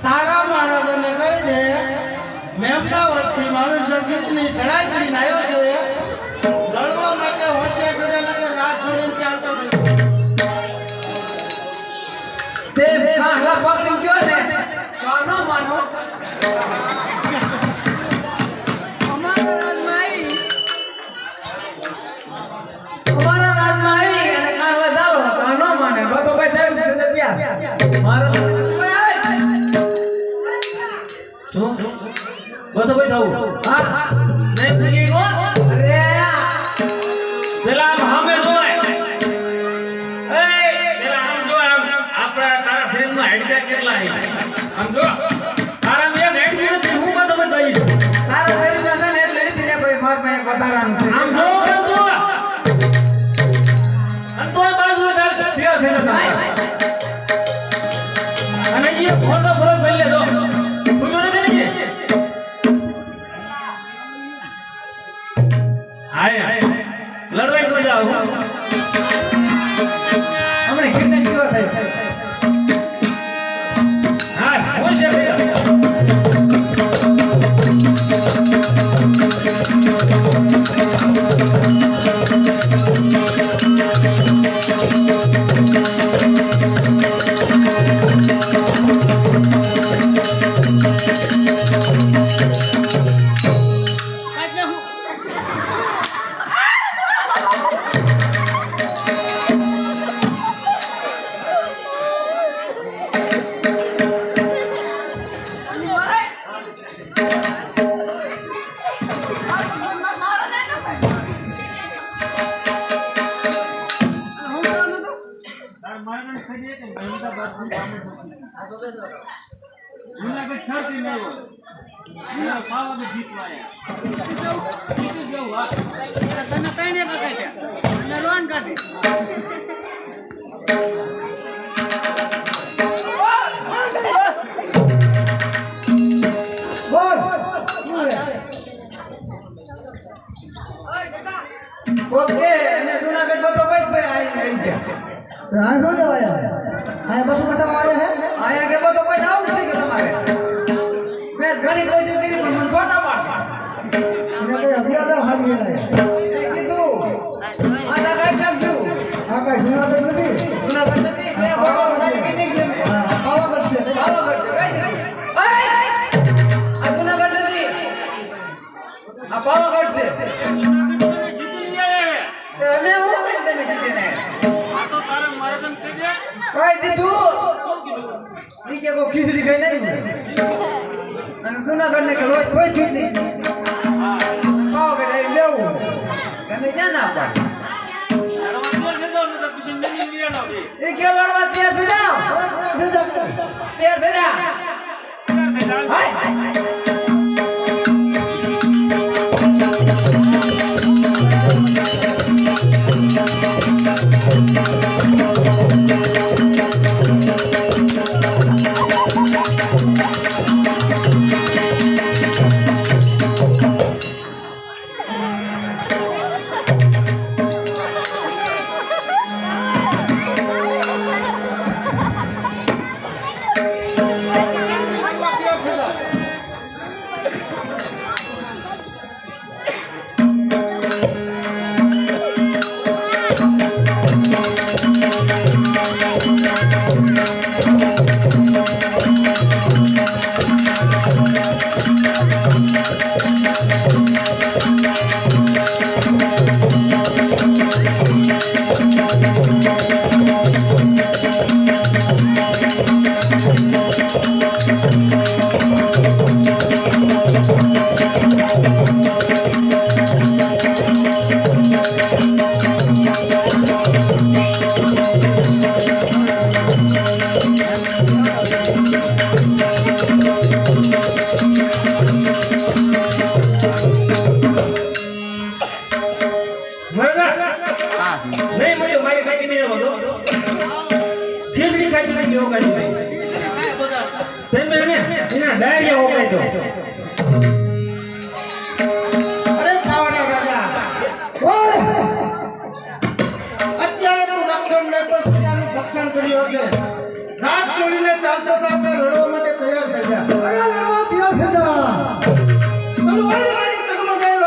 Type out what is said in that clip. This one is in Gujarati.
તારા મહારાજને કહી દે મહેમદાવાદથી માણસો ગીચની સડાઈ કરીને આવ્યો છે લડવા માટે હોશિયાર સજાનગર રાત છોડીને ચાલતો તે કાહલા પકડી ગયો ને કાનો માનો અમારા રાજમાં આવી અને કાહલા દાલો કાનો માને બધો ભાઈ થયું છે ત્યાં મારો શું બધો ભાઈ થવું હા નહીં પૂરી કો અરે પેલા સામે જોવાય એ પેલા આમ જો આમ આપણા તારા શરીરમાં હેડકા કેટલા છે આમ જો તારા મે હેડકી નથી હું બધો ભાઈ છું તારા શરીરમાં છે ને એટલે દીને કોઈ માર મે વધારાનું છે આમ જો તો અંતોય બાજુ તાર ફેર થઈ જતા અને એ ફોટો ફરક ભરી લેજો પૂછો નથી ને હાય લડવાઈ મજા આવ હમણે કિડને કેવો થયો હા હોશિયાર થઈ જા ઓકે અને જૂનાગઢ બધો ભાઈ આવી ગયા આ શું લેવાયા આ બસ બતાવવા આવ્યા હે આયા કે બધો ભાઈ આવું છે કે તમારે મેં ઘણી કોઈ દીધી પણ મને છોટા પાડતા એને કઈ અભિયાન હાજી ગયા મેં કીધું આના કાઈ નાખશું આ કઈ જૂનાગઢ નથી જૂનાગઢ નથી બે બોલો રાજી કે નહીં ગયો પાવાગઢ છે પાવાગઢ છે કઈ નથી આ જૂનાગઢ નથી આ પાવાગઢ છે તમે હું કરી તમે જીતીને આ તો તારા મહારાજન કહી દે કઈ દીધું શું કીધું નીચે કો ખીચડી ખાઈ નહીં અને જૂનાગઢ ને કે રોજ કોઈ થઈ નહીં પાવાગઢ આવી લેવું તમે ક્યાં ના પાડ એ કે લડવા તૈયાર થઈ જાઓ તૈયાર થઈ જા હાય મરદા નહીં મળ્યો મારી કાકી નહીં આવતો ખીચડી ખાતી નહીં એવો કાઢી દઈ તમે એને એના ડાયરિયા ઓગાઈ દો અરે પાવાના રાજા અત્યારે તું રક્ષણ લે પણ બીજાનું ભક્ષણ કર્યું હશે રાત છોડીને ચાલતો ચાલતો